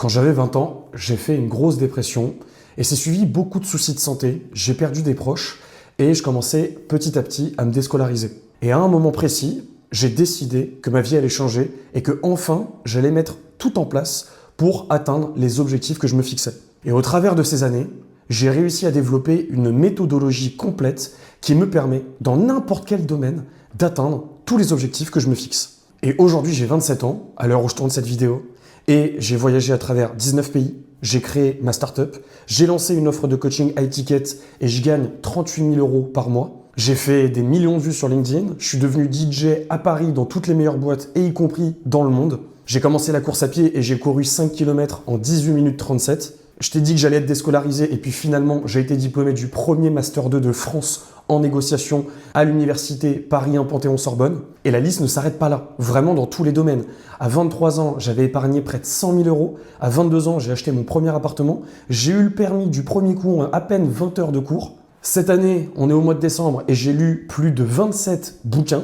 Quand j'avais 20 ans, j'ai fait une grosse dépression et c'est suivi beaucoup de soucis de santé, j'ai perdu des proches et je commençais petit à petit à me déscolariser. Et à un moment précis, j'ai décidé que ma vie allait changer et que enfin j'allais mettre tout en place pour atteindre les objectifs que je me fixais. Et au travers de ces années, j'ai réussi à développer une méthodologie complète qui me permet, dans n'importe quel domaine, d'atteindre tous les objectifs que je me fixe. Et aujourd'hui, j'ai 27 ans, à l'heure où je tourne cette vidéo, et j'ai voyagé à travers 19 pays, j'ai créé ma startup, j'ai lancé une offre de coaching high ticket et je gagne 38 000 € par mois. J'ai fait des millions de vues sur LinkedIn, je suis devenu DJ à Paris dans toutes les meilleures boîtes et y compris dans le monde. J'ai commencé la course à pied et j'ai couru 5 km en 18 minutes 37. Je t'ai dit que j'allais être déscolarisé et puis finalement j'ai été diplômé du premier Master 2 de France en négociation à l'université Paris 1 Panthéon-Sorbonne. Et la liste ne s'arrête pas là, vraiment dans tous les domaines. À 23 ans, j'avais épargné près de 100 000 €. À 22 ans, j'ai acheté mon premier appartement. J'ai eu le permis du premier coup en à peine 20 heures de cours. Cette année, on est au mois de décembre et j'ai lu plus de 27 bouquins.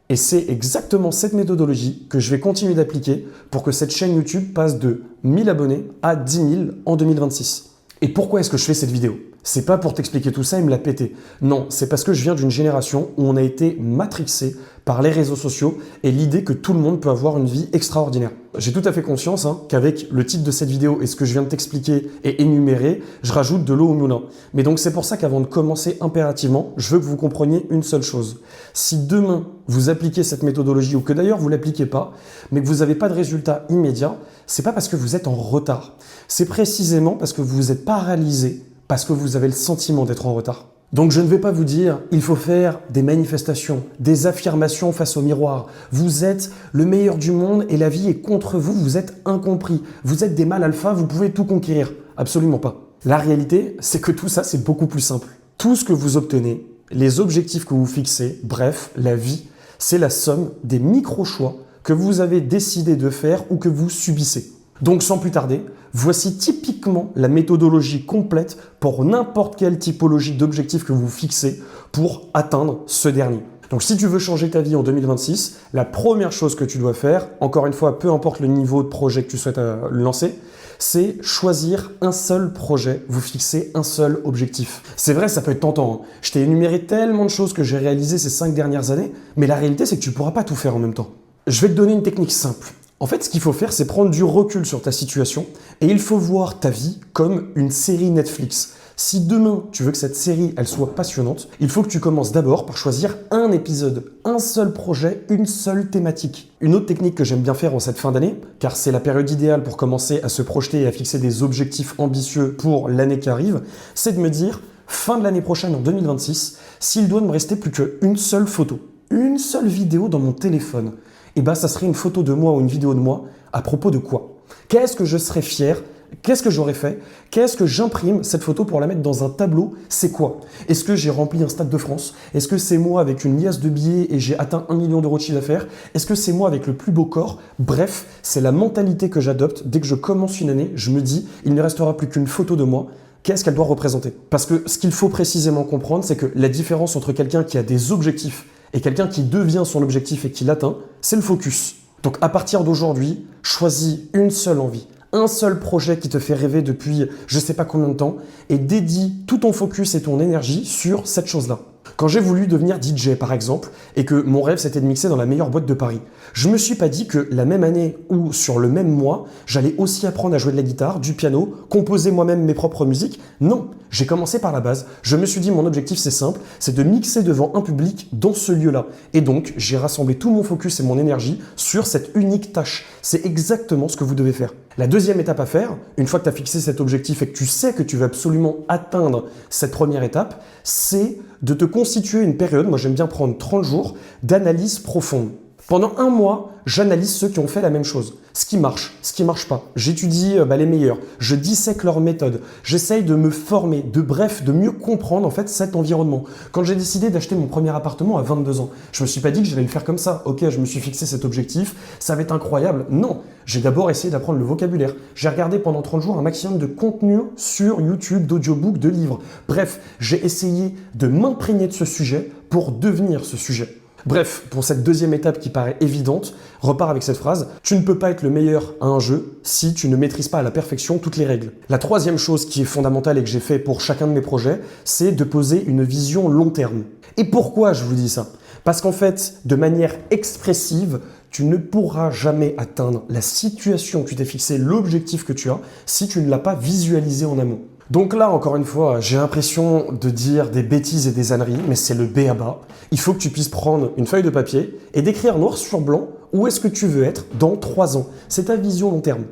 Et c'est exactement cette méthodologie que je vais continuer d'appliquer pour que cette chaîne YouTube passe de 1000 abonnés à 10 000 en 2026. Et pourquoi est-ce que je fais cette vidéo ? C'est pas pour t'expliquer tout ça et me la péter. Non, c'est parce que je viens d'une génération où on a été matrixé par les réseaux sociaux et l'idée que tout le monde peut avoir une vie extraordinaire. J'ai tout à fait conscience qu'avec le titre de cette vidéo et ce que je viens de t'expliquer et énumérer, je rajoute de l'eau au moulin. Mais donc c'est pour ça qu'avant de commencer impérativement, je veux que vous compreniez une seule chose. Si demain vous appliquez cette méthodologie ou que d'ailleurs vous ne l'appliquez pas, mais que vous n'avez pas de résultat immédiat, c'est pas parce que vous êtes en retard. C'est précisément parce que vous êtes paralysé, parce que vous avez le sentiment d'être en retard. Donc je ne vais pas vous dire, il faut faire des manifestations, des affirmations face au miroir. Vous êtes le meilleur du monde et la vie est contre vous, vous êtes incompris. Vous êtes des mâles alpha, vous pouvez tout conquérir. Absolument pas. La réalité, c'est que tout ça, c'est beaucoup plus simple. Tout ce que vous obtenez, les objectifs que vous fixez, bref, la vie, c'est la somme des micro-choix que vous avez décidé de faire ou que vous subissez. Donc sans plus tarder, voici typiquement la méthodologie complète pour n'importe quelle typologie d'objectif que vous fixez pour atteindre ce dernier. Donc si tu veux changer ta vie en 2026, la première chose que tu dois faire, encore une fois, peu importe le niveau de projet que tu souhaites lancer, c'est choisir un seul projet, vous fixer un seul objectif. C'est vrai, ça peut être tentant. Je t'ai énuméré tellement de choses que j'ai réalisées ces 5 dernières années, mais la réalité, c'est que tu ne pourras pas tout faire en même temps. Je vais te donner une technique simple. En fait, ce qu'il faut faire, c'est prendre du recul sur ta situation et il faut voir ta vie comme une série Netflix. Si demain, tu veux que cette série, elle soit passionnante, il faut que tu commences d'abord par choisir un épisode, un seul projet, une seule thématique. Une autre technique que j'aime bien faire en cette fin d'année, car c'est la période idéale pour commencer à se projeter et à fixer des objectifs ambitieux pour l'année qui arrive, c'est de me dire, fin de l'année prochaine, en 2026, s'il doit me rester plus qu'une seule photo, une seule vidéo dans mon téléphone, et ça serait une photo de moi ou une vidéo de moi à propos de quoi ? Qu'est-ce que je serais fier ? Qu'est-ce que j'aurais fait ? Qu'est-ce que j'imprime cette photo pour la mettre dans un tableau ? C'est quoi ? Est-ce que j'ai rempli un stade de France ? Est-ce que c'est moi avec une liasse de billets et j'ai atteint 1 million € de chiffre d'affaires ? Est-ce que c'est moi avec le plus beau corps ? Bref, c'est la mentalité que j'adopte. Dès que je commence une année, je me dis, il ne restera plus qu'une photo de moi. Qu'est-ce qu'elle doit représenter ? Parce que ce qu'il faut précisément comprendre, c'est que la différence entre quelqu'un qui a des objectifs et quelqu'un qui devient son objectif et qui l'atteint, c'est le focus. Donc à partir d'aujourd'hui, choisis une seule envie, un seul projet qui te fait rêver depuis je ne sais pas combien de temps et dédie tout ton focus et ton énergie sur cette chose-là. Quand j'ai voulu devenir DJ par exemple et que mon rêve c'était de mixer dans la meilleure boîte de Paris, je me suis pas dit que la même année ou sur le même mois, j'allais aussi apprendre à jouer de la guitare, du piano, composer moi-même mes propres musiques. Non, j'ai commencé par la base. Je me suis dit mon objectif c'est simple, c'est de mixer devant un public dans ce lieu-là. Et donc j'ai rassemblé tout mon focus et mon énergie sur cette unique tâche. C'est exactement ce que vous devez faire. La deuxième étape à faire, une fois que tu as fixé cet objectif et que tu sais que tu veux absolument atteindre cette première étape, c'est de te constituer une période, moi j'aime bien prendre 30 jours, d'analyse profonde. Pendant un mois, j'analyse ceux qui ont fait la même chose. Ce qui marche pas. J'étudie les meilleurs. Je dissèque leurs méthodes. J'essaye de me former, de mieux comprendre en fait cet environnement. Quand j'ai décidé d'acheter mon premier appartement à 22 ans, je me suis pas dit que j'allais le faire comme ça. Ok, je me suis fixé cet objectif, ça va être incroyable. Non, j'ai d'abord essayé d'apprendre le vocabulaire. J'ai regardé pendant 30 jours un maximum de contenu sur YouTube, d'audiobooks, de livres. Bref, j'ai essayé de m'imprégner de ce sujet pour devenir ce sujet. Bref, pour cette deuxième étape qui paraît évidente, repars avec cette phrase: tu ne peux pas être le meilleur à un jeu si tu ne maîtrises pas à la perfection toutes les règles. La troisième chose qui est fondamentale et que j'ai fait pour chacun de mes projets, c'est de poser une vision long terme. Et pourquoi je vous dis ça? Parce qu'en fait, de manière expressive, tu ne pourras jamais atteindre la situation que tu t'es fixée, l'objectif que tu as, si tu ne l'as pas visualisé en amont. Donc là, encore une fois, j'ai l'impression de dire des bêtises et des âneries, mais c'est le b.a.-ba. Il faut que tu puisses prendre une feuille de papier et d'écrire noir sur blanc où est-ce que tu veux être dans 3 ans. C'est ta vision long terme.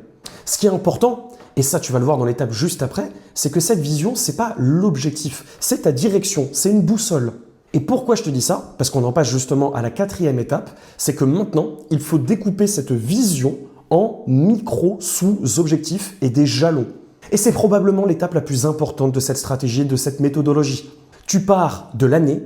Ce qui est important, et ça tu vas le voir dans l'étape juste après, c'est que cette vision, c'est pas l'objectif, c'est ta direction, c'est une boussole. Et pourquoi je te dis ça? Parce qu'on en passe justement à la 4e étape, c'est que maintenant, il faut découper cette vision en micro-sous-objectifs et des jalons. Et c'est probablement l'étape la plus importante de cette stratégie, de cette méthodologie. Tu pars de l'année,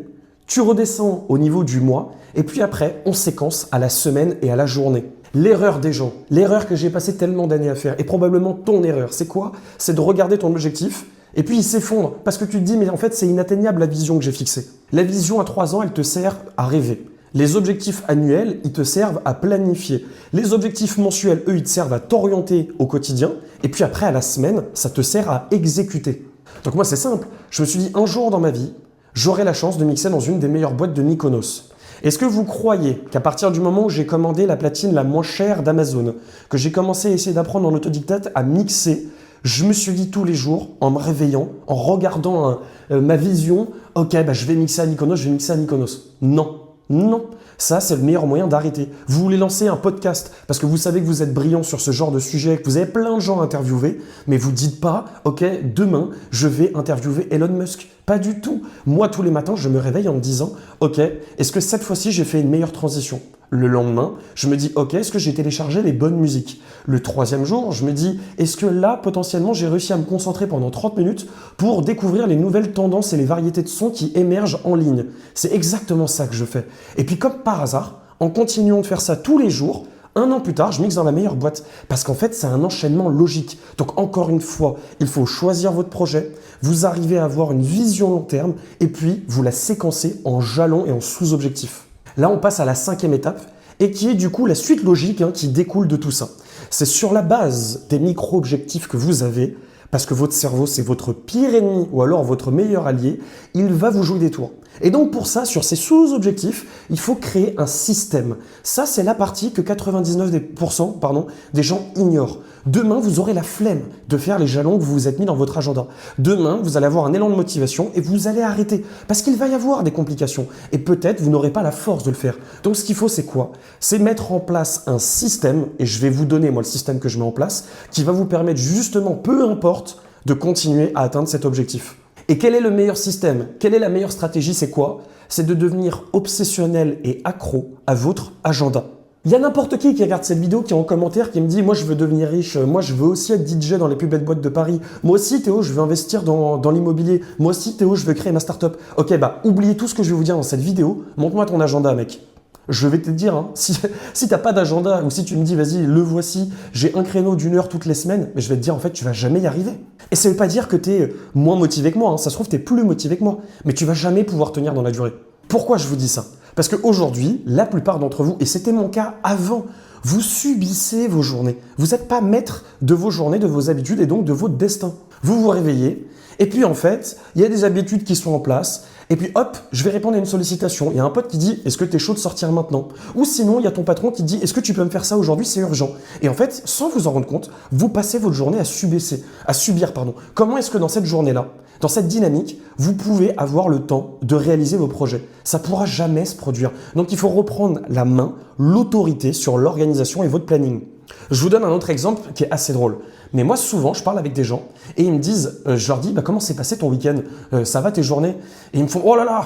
tu redescends au niveau du mois, et puis après, on séquence à la semaine et à la journée. L'erreur des gens, l'erreur que j'ai passé tellement d'années à faire, et probablement ton erreur, c'est quoi? C'est de regarder ton objectif, et puis il s'effondre, parce que tu te dis, mais en fait, c'est inatteignable la vision que j'ai fixée. La vision à 3 ans, elle te sert à rêver. Les objectifs annuels, ils te servent à planifier. Les objectifs mensuels, eux, ils te servent à t'orienter au quotidien. Et puis après, à la semaine, ça te sert à exécuter. Donc moi, c'est simple. Je me suis dit, un jour dans ma vie, j'aurai la chance de mixer dans une des meilleures boîtes de Mykonos. Est-ce que vous croyez qu'à partir du moment où j'ai commandé la platine la moins chère d'Amazon, que j'ai commencé à essayer d'apprendre en autodidacte à mixer, je me suis dit tous les jours, en me réveillant, en regardant ma vision, ok, je vais mixer à Mykonos, je vais mixer à Mykonos. Non. Non, ça c'est le meilleur moyen d'arrêter. Vous voulez lancer un podcast parce que vous savez que vous êtes brillant sur ce genre de sujet, que vous avez plein de gens à interviewer, mais vous dites pas, ok, demain je vais interviewer Elon Musk. Pas du tout. Moi, tous les matins, je me réveille en me disant, ok, est-ce que cette fois-ci j'ai fait une meilleure transition? Le lendemain, je me dis, ok, est-ce que j'ai téléchargé les bonnes musiques? Le 3e jour, je me dis, est-ce que là, potentiellement, j'ai réussi à me concentrer pendant 30 minutes pour découvrir les nouvelles tendances et les variétés de sons qui émergent en ligne? C'est exactement ça que je fais. Et puis, comme par hasard, en continuant de faire ça tous les jours, 1 an plus tard, je mixe dans la meilleure boîte. Parce qu'en fait, c'est un enchaînement logique. Donc, encore une fois, il faut choisir votre projet, vous arrivez à avoir une vision long terme, et puis vous la séquencez en jalons et en sous-objectifs. Là, on passe à la 5e étape, et qui est du coup la suite logique qui découle de tout ça. C'est sur la base des micro-objectifs que vous avez, parce que votre cerveau, c'est votre pire ennemi ou alors votre meilleur allié, il va vous jouer des tours. Et donc pour ça, sur ces sous-objectifs, il faut créer un système. Ça, c'est la partie que 99% des gens ignorent. Demain, vous aurez la flemme de faire les jalons que vous vous êtes mis dans votre agenda. Demain, vous allez avoir un élan de motivation et vous allez arrêter. Parce qu'il va y avoir des complications. Et peut-être, vous n'aurez pas la force de le faire. Donc ce qu'il faut, c'est quoi? C'est mettre en place un système, et je vais vous donner, moi, le système que je mets en place, qui va vous permettre justement, peu importe, de continuer à atteindre cet objectif. Et quel est le meilleur système? Quelle est la meilleure stratégie? C'est quoi? C'est de devenir obsessionnel et accro à votre agenda. Il y a n'importe qui regarde cette vidéo, qui est en commentaire, qui me dit « Moi, je veux devenir riche. Moi, je veux aussi être DJ dans les plus belles boîtes de Paris. Moi aussi, Théo, je veux investir dans l'immobilier. Moi aussi, Théo, je veux créer ma start-up. » Ok, oubliez tout ce que je vais vous dire dans cette vidéo. Montre-moi ton agenda, mec. Je vais te dire, si t'as pas d'agenda ou si tu me dis, vas-y, le voici, j'ai un créneau d'1 heure toutes les semaines, mais je vais te dire, en fait, tu vas jamais y arriver. Et ça veut pas dire que tu es moins motivé que moi, ça se trouve, tu es plus motivé que moi, mais tu vas jamais pouvoir tenir dans la durée. Pourquoi je vous dis ça? Parce qu'aujourd'hui, la plupart d'entre vous, et c'était mon cas avant, vous subissez vos journées. Vous n'êtes pas maître de vos journées, de vos habitudes et donc de votre destin. Vous vous réveillez, et puis en fait, il y a des habitudes qui sont en place, et puis hop, je vais répondre à une sollicitation. Il y a un pote qui dit « Est-ce que tu es chaud de sortir maintenant ?» Ou sinon, il y a ton patron qui dit « Est-ce que tu peux me faire ça aujourd'hui, c'est urgent ?» Et en fait, sans vous en rendre compte, vous passez votre journée à subir. Comment est-ce que dans cette journée-là, dans cette dynamique, vous pouvez avoir le temps de réaliser vos projets? Ça ne pourra jamais se produire. Donc il faut reprendre la main, l'autorité sur l'organisation et votre planning. Je vous donne un autre exemple qui est assez drôle. Mais moi, souvent, je parle avec des gens et ils me disent, je leur dis, comment s'est passé ton week-end? Ça va tes journées? Et ils me font, oh là là,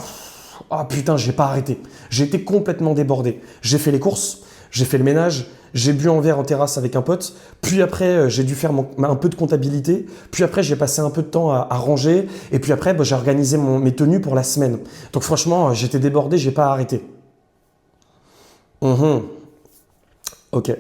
ah putain, j'ai pas arrêté. J'ai été complètement débordé. J'ai fait les courses, j'ai fait le ménage, j'ai bu un verre en terrasse avec un pote, puis après, j'ai dû faire un peu de comptabilité, puis après, j'ai passé un peu de temps à ranger, et puis après, j'ai organisé mes tenues pour la semaine. Donc franchement, j'étais débordé, j'ai pas arrêté. Ok.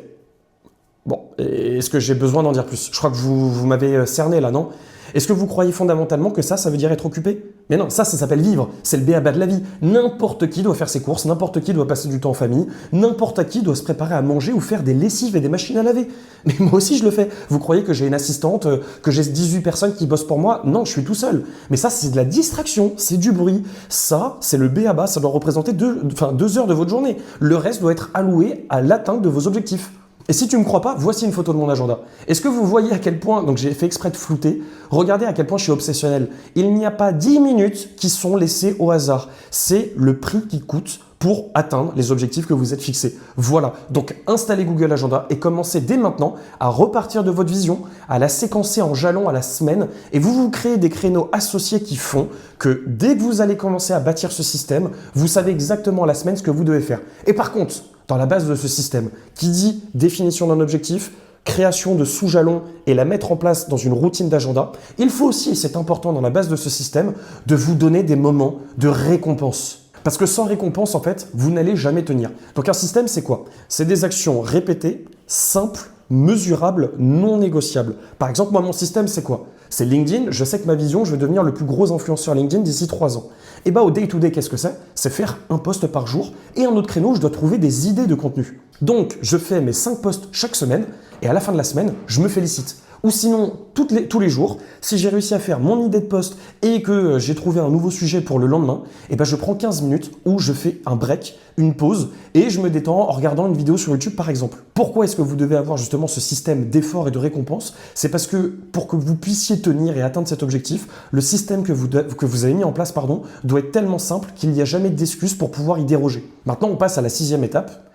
Bon, est-ce que j'ai besoin d'en dire plus? Je crois que vous m'avez cerné là, non? Est-ce que vous croyez fondamentalement que ça veut dire être occupé? Mais non, ça s'appelle vivre, c'est le b.a.-ba de la vie. N'importe qui doit faire ses courses, n'importe qui doit passer du temps en famille, n'importe qui doit se préparer à manger ou faire des lessives et des machines à laver. Mais moi aussi je le fais. Vous croyez que j'ai une assistante, que j'ai 18 personnes qui bossent pour moi? Non, je suis tout seul. Mais ça, c'est de la distraction, c'est du bruit. Ça, c'est le b.a.-ba, ça doit représenter 2 heures de votre journée. Le reste doit être alloué à l'atteinte de vos objectifs. Et si tu ne me crois pas, voici une photo de mon agenda. Est-ce que vous voyez à quel point, donc j'ai fait exprès de flouter, regardez à quel point je suis obsessionnel. Il n'y a pas 10 minutes qui sont laissées au hasard. C'est le prix qui coûte pour atteindre les objectifs que vous êtes fixés. Voilà, donc installez Google Agenda et commencez dès maintenant à repartir de votre vision, à la séquencer en jalons à la semaine et vous créez des créneaux associés qui font que dès que vous allez commencer à bâtir ce système, vous savez exactement à la semaine ce que vous devez faire. Et par contre, dans la base de ce système, qui dit définition d'un objectif, création de sous-jalons et la mettre en place dans une routine d'agenda, il faut aussi, et c'est important dans la base de ce système, de vous donner des moments de récompense. Parce que sans récompense, en fait, vous n'allez jamais tenir. Donc un système, c'est quoi? C'est des actions répétées, simples, mesurables, non négociables. Par exemple, moi, mon système, c'est quoi? C'est LinkedIn. Je sais que ma vision, je vais devenir le plus gros influenceur LinkedIn d'ici 3 ans. Et bah, au day-to-day, qu'est-ce que c'est? C'est faire un post par jour et un autre créneau, je dois trouver des idées de contenu. Donc, je fais mes 5 posts chaque semaine et à la fin de la semaine, je me félicite. Ou sinon, tous les jours, si j'ai réussi à faire mon idée de post et que j'ai trouvé un nouveau sujet pour le lendemain, et ben je prends 15 minutes où je fais un break, une pause, et je me détends en regardant une vidéo sur YouTube par exemple. Pourquoi est-ce que vous devez avoir justement ce système d'effort et de récompense? C'est parce que pour que vous puissiez tenir et atteindre cet objectif, le système que vous avez mis en place doit être tellement simple qu'il n'y a jamais d'excuse pour pouvoir y déroger. Maintenant, on passe à la 6e étape,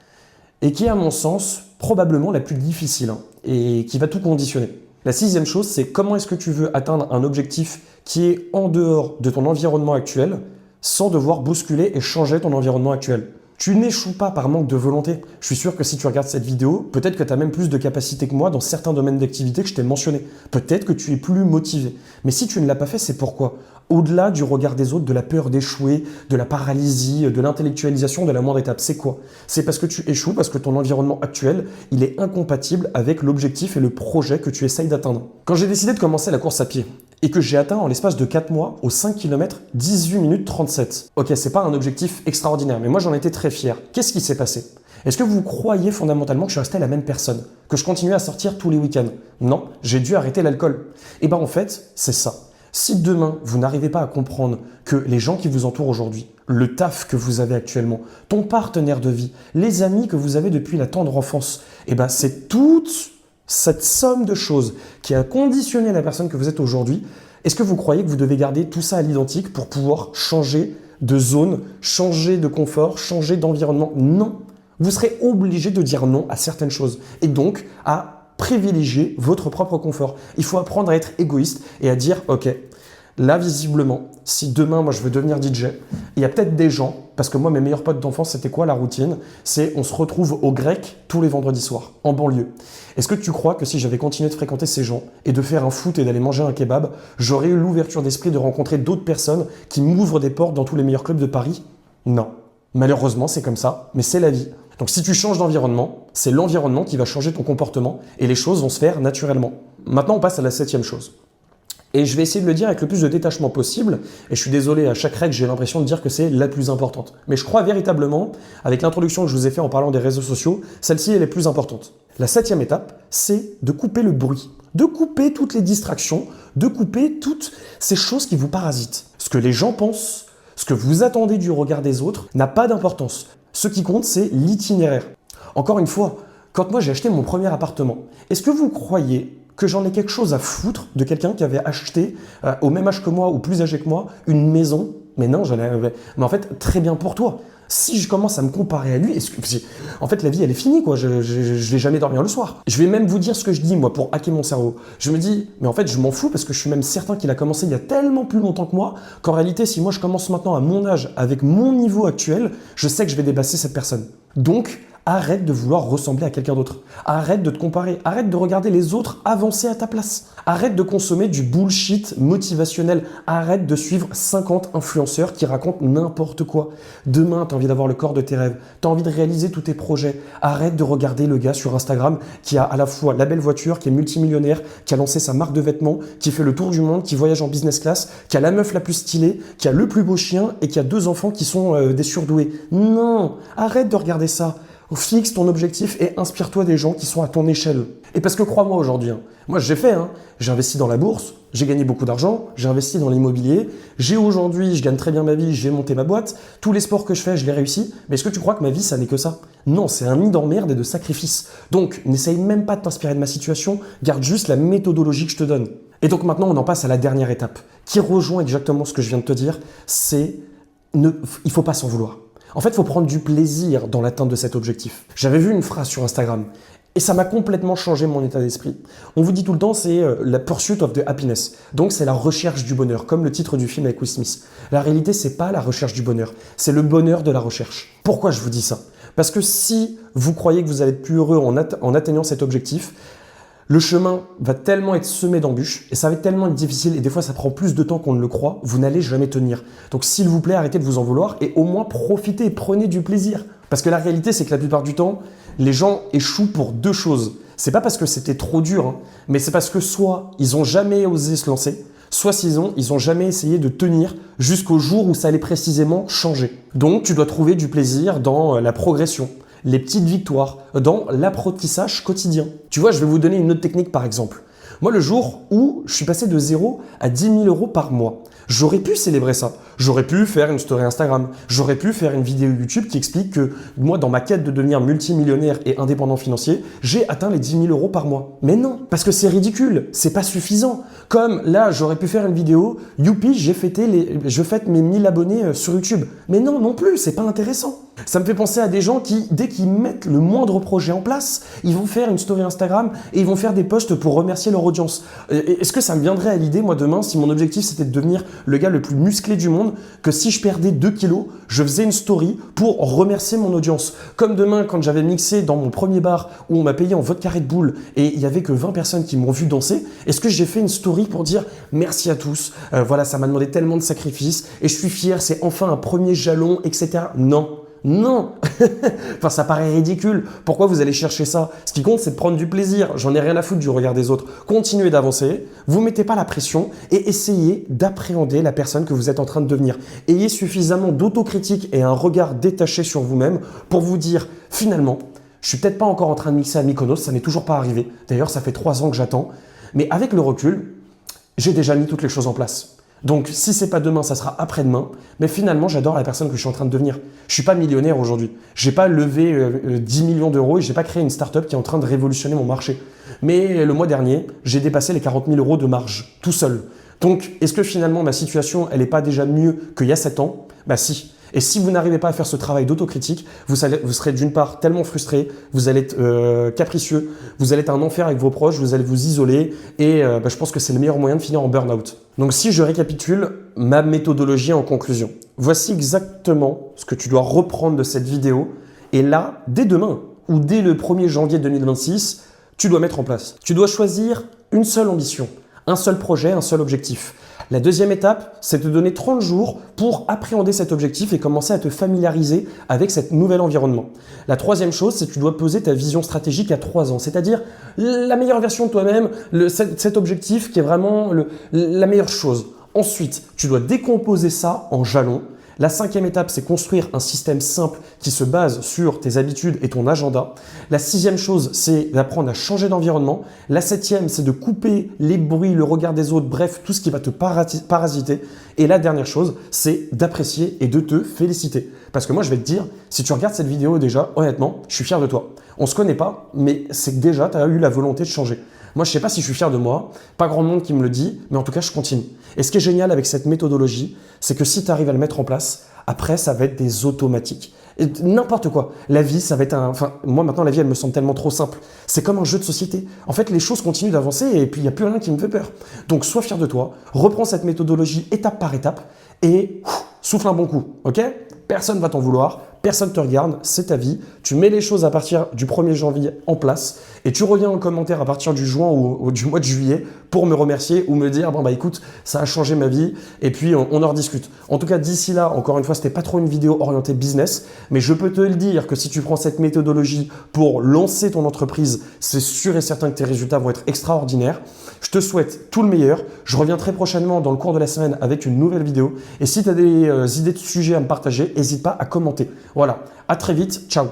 et qui est à mon sens probablement la plus difficile, et qui va tout conditionner. La 6e chose, c'est comment est-ce que tu veux atteindre un objectif qui est en dehors de ton environnement actuel sans devoir bousculer et changer ton environnement actuel. Tu n'échoues pas par manque de volonté. Je suis sûr que si tu regardes cette vidéo, peut-être que tu as même plus de capacité que moi dans certains domaines d'activité que je t'ai mentionné. Peut-être que tu es plus motivé. Mais si tu ne l'as pas fait, c'est pourquoi? Au-delà du regard des autres, de la peur d'échouer, de la paralysie, de l'intellectualisation de la moindre étape, c'est quoi? C'est parce que tu échoues, parce que ton environnement actuel, il est incompatible avec l'objectif et le projet que tu essayes d'atteindre. Quand j'ai décidé de commencer la course à pied, et que j'ai atteint en l'espace de 4 mois, aux 5 km, 18 minutes 37. Ok, c'est pas un objectif extraordinaire, mais moi j'en étais très fier. Qu'est-ce qui s'est passé? Est-ce que vous croyez fondamentalement que je restais la même personne? Que je continuais à sortir tous les week-ends? Non, j'ai dû arrêter l'alcool. Et ben en fait, c'est ça. Si demain, vous n'arrivez pas à comprendre que les gens qui vous entourent aujourd'hui, le taf que vous avez actuellement, ton partenaire de vie, les amis que vous avez depuis la tendre enfance, et ben c'est toute cette somme de choses qui a conditionné la personne que vous êtes aujourd'hui. Est-ce que vous croyez que vous devez garder tout ça à l'identique pour pouvoir changer de zone, changer de confort, changer d'environnement? Non. Vous serez obligé de dire non à certaines choses et donc à privilégier votre propre confort. Il faut apprendre à être égoïste et à dire « Ok, là visiblement, si demain moi je veux devenir DJ, il y a peut-être des gens, parce que moi mes meilleurs potes d'enfance c'était quoi la routine? C'est on se retrouve au grec tous les vendredis soirs, en banlieue. Est-ce que tu crois que si j'avais continué de fréquenter ces gens et de faire un foot et d'aller manger un kebab, j'aurais eu l'ouverture d'esprit de rencontrer d'autres personnes qui m'ouvrent des portes dans tous les meilleurs clubs de Paris? Non. Malheureusement c'est comme ça, mais c'est la vie. Donc si tu changes d'environnement, c'est l'environnement qui va changer ton comportement et les choses vont se faire naturellement. Maintenant on passe à la 7e chose. Et je vais essayer de le dire avec le plus de détachement possible. Et je suis désolé, à chaque règle, j'ai l'impression de dire que c'est la plus importante. Mais je crois véritablement, avec l'introduction que je vous ai faite en parlant des réseaux sociaux, celle-ci est la plus importante. La 7e étape, c'est de couper le bruit, de couper toutes les distractions, de couper toutes ces choses qui vous parasitent. Ce que les gens pensent, ce que vous attendez du regard des autres, n'a pas d'importance. Ce qui compte, c'est l'itinéraire. Encore une fois, quand moi j'ai acheté mon premier appartement, est-ce que vous croyez que j'en ai quelque chose à foutre de quelqu'un qui avait acheté, au même âge que moi ou plus âgé que moi, une maison? Mais non, mais en fait, très bien pour toi. Si je commence à me comparer à lui, en fait, la vie, elle est finie, quoi. Je vais jamais dormir le soir. Je vais même vous dire ce que je dis, moi, pour hacker mon cerveau. Je me dis, mais en fait, je m'en fous parce que je suis même certain qu'il a commencé il y a tellement plus longtemps que moi qu'en réalité, si moi, je commence maintenant à mon âge, avec mon niveau actuel, je sais que je vais dépasser cette personne. Donc, Arrête de vouloir ressembler à quelqu'un d'autre. Arrête de te comparer. Arrête de regarder les autres avancer à ta place. Arrête de consommer du bullshit motivationnel. Arrête de suivre 50 influenceurs qui racontent n'importe quoi. Demain, tu as envie d'avoir le corps de tes rêves. Tu as envie de réaliser tous tes projets. Arrête de regarder le gars sur Instagram qui a à la fois la belle voiture, qui est multimillionnaire, qui a lancé sa marque de vêtements, qui fait le tour du monde, qui voyage en business class, qui a la meuf la plus stylée, qui a le plus beau chien et qui a 2 enfants qui sont des surdoués. Non, arrête de regarder ça. Fixe ton objectif et inspire-toi des gens qui sont à ton échelle. Et parce que crois-moi aujourd'hui, moi j'ai fait, j'ai investi dans la bourse, j'ai gagné beaucoup d'argent, j'ai investi dans l'immobilier, je gagne très bien ma vie, j'ai monté ma boîte, tous les sports que je fais, je les réussis. Mais est-ce que tu crois que ma vie, ça n'est que ça? Non, c'est un nid d'emmerde et de sacrifices. Donc, n'essaye même pas de t'inspirer de ma situation, garde juste la méthodologie que je te donne. Et donc maintenant, on en passe à la dernière étape, qui rejoint exactement ce que je viens de te dire, c'est il faut pas s'en vouloir. En fait, il faut prendre du plaisir dans l'atteinte de cet objectif. J'avais vu une phrase sur Instagram et ça m'a complètement changé mon état d'esprit. On vous dit tout le temps, c'est la pursuit of the happiness. Donc, c'est la recherche du bonheur, comme le titre du film avec Will Smith. La réalité, c'est pas la recherche du bonheur, c'est le bonheur de la recherche. Pourquoi je vous dis ça? Parce que si vous croyez que vous allez être plus heureux en atteignant cet objectif, le chemin va tellement être semé d'embûches et ça va tellement être difficile et des fois ça prend plus de temps qu'on ne le croit, vous n'allez jamais tenir. Donc s'il vous plaît, arrêtez de vous en vouloir et au moins profitez et prenez du plaisir. Parce que la réalité, c'est que la plupart du temps, les gens échouent pour 2 choses. C'est pas parce que c'était trop dur, mais c'est parce que soit ils n'ont jamais osé se lancer, soit ils ont jamais essayé de tenir jusqu'au jour où ça allait précisément changer. Donc tu dois trouver du plaisir dans la progression, les petites victoires, dans l'apprentissage quotidien. Tu vois, je vais vous donner une autre technique par exemple. Moi, le jour où je suis passé de 0 à 10 000 euros par mois, j'aurais pu célébrer ça. J'aurais pu faire une story Instagram. J'aurais pu faire une vidéo YouTube qui explique que moi, dans ma quête de devenir multimillionnaire et indépendant financier, j'ai atteint les 10 000 euros par mois. Mais non, parce que c'est ridicule, c'est pas suffisant. Comme là, j'aurais pu faire une vidéo, youpi, je fête mes 1000 abonnés sur YouTube. Mais non, non plus, c'est pas intéressant. Ça me fait penser à des gens qui, dès qu'ils mettent le moindre projet en place, ils vont faire une story Instagram et ils vont faire des posts pour remercier leur audience. Est-ce que ça me viendrait à l'idée, moi, demain, si mon objectif c'était de devenir le gars le plus musclé du monde, que si je perdais 2 kilos, je faisais une story pour remercier mon audience. Comme demain, quand j'avais mixé dans mon premier bar où on m'a payé en vodka Red Bull et il y avait que 20 personnes qui m'ont vu danser, est-ce que j'ai fait une story pour dire merci à tous, voilà, ça m'a demandé tellement de sacrifices et je suis fier, c'est enfin un premier jalon, etc. Non. Non. Enfin, ça paraît ridicule. Pourquoi vous allez chercher ça? Ce qui compte, c'est de prendre du plaisir. J'en ai rien à foutre du regard des autres. Continuez d'avancer, vous mettez pas la pression et essayez d'appréhender la personne que vous êtes en train de devenir. Ayez suffisamment d'autocritique et un regard détaché sur vous-même pour vous dire, finalement, je suis peut-être pas encore en train de mixer à Mykonos, ça n'est toujours pas arrivé. D'ailleurs, ça fait 3 ans que j'attends. Mais avec le recul, j'ai déjà mis toutes les choses en place. Donc, si c'est pas demain, ça sera après-demain. Mais finalement, j'adore la personne que je suis en train de devenir. Je suis pas millionnaire aujourd'hui. J'ai pas levé 10 millions d'euros et j'ai pas créé une start-up qui est en train de révolutionner mon marché. Mais le mois dernier, j'ai dépassé les 40 000 euros de marge, tout seul. Donc, est-ce que finalement, ma situation, elle n'est pas déjà mieux qu'il y a 7 ans? Bah si. Et si vous n'arrivez pas à faire ce travail d'autocritique, vous serez d'une part tellement frustré, vous allez être capricieux, vous allez être un enfer avec vos proches, vous allez vous isoler et je pense que c'est le meilleur moyen de finir en burn-out. Donc si je récapitule ma méthodologie en conclusion, voici exactement ce que tu dois reprendre de cette vidéo et là, dès demain ou dès le 1er janvier 2026, tu dois mettre en place. Tu dois choisir une seule ambition, un seul projet, un seul objectif. La deuxième étape, c'est de te donner 30 jours pour appréhender cet objectif et commencer à te familiariser avec cet nouvel environnement. La troisième chose, c'est que tu dois poser ta vision stratégique à 3 ans, c'est-à-dire la meilleure version de toi-même, cet objectif qui est vraiment la meilleure chose. Ensuite, tu dois décomposer ça en jalons. La 5e étape, c'est construire un système simple qui se base sur tes habitudes et ton agenda. La 6e chose, c'est d'apprendre à changer d'environnement. La 7e, c'est de couper les bruits, le regard des autres, bref, tout ce qui va te parasiter. Et la dernière chose, c'est d'apprécier et de te féliciter. Parce que moi, je vais te dire, si tu regardes cette vidéo déjà, honnêtement, je suis fier de toi. On se connaît pas, mais c'est que déjà, tu as eu la volonté de changer. Moi, je ne sais pas si je suis fier de moi, pas grand monde qui me le dit, mais en tout cas, je continue. Et ce qui est génial avec cette méthodologie, c'est que si tu arrives à le mettre en place, après, ça va être des automatiques. N'importe quoi. La vie, ça va être moi, maintenant, la vie, elle me semble tellement trop simple. C'est comme un jeu de société. En fait, les choses continuent d'avancer et puis il n'y a plus rien qui me fait peur. Donc, sois fier de toi, reprends cette méthodologie étape par étape et souffle un bon coup, ok? Personne ne va t'en vouloir, personne ne te regarde, c'est ta vie. Tu mets les choses à partir du 1er janvier en place et tu reviens en commentaire à partir du juin ou du mois de juillet pour me remercier ou me dire bon bah écoute, ça a changé ma vie et puis on en rediscute. En tout cas, d'ici là, encore une fois, c'était pas trop une vidéo orientée business, mais je peux te le dire que si tu prends cette méthodologie pour lancer ton entreprise, c'est sûr et certain que tes résultats vont être extraordinaires. Je te souhaite tout le meilleur. Je reviens très prochainement dans le cours de la semaine avec une nouvelle vidéo. Et si tu as des idées de sujets à me partager, n'hésite pas à commenter. Voilà, à très vite, ciao.